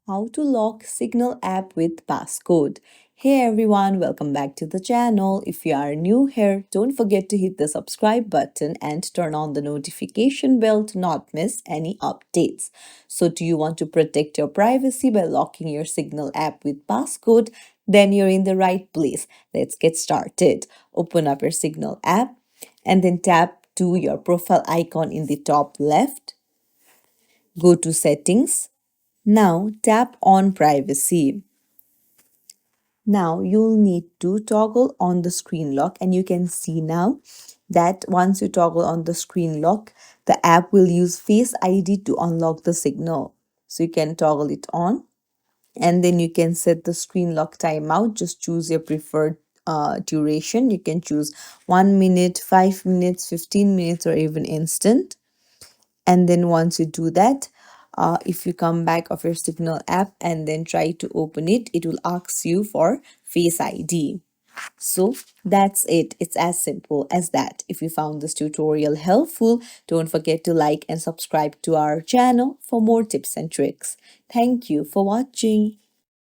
how to lock Signal app with passcode. Hey everyone, welcome back to the channel. If you are new here, don't forget to hit the subscribe button and turn on the notification bell to not miss any updates. So, do you want to protect your privacy by locking your Signal app with passcode? Then you're in the right place. Let's get started. Open up your Signal app and then tap to your profile icon in the top left. Go to settings. Now tap on privacy. Now you'll need to toggle on the screen lock, and you can see now that once you toggle on the screen lock, the app will use Face ID to unlock the signal. So you can toggle it on, and then you can set the screen lock timeout. Just choose your preferred duration. You can choose 1 minute, 5 minutes, 15 minutes, or even instant. And then once you do that, if you come back of your Signal app and then try to open it, it will ask you for Face ID. So that's it. It's as simple as that. If you found this tutorial helpful, don't forget to like and subscribe to our channel for more tips and tricks. Thank you for watching.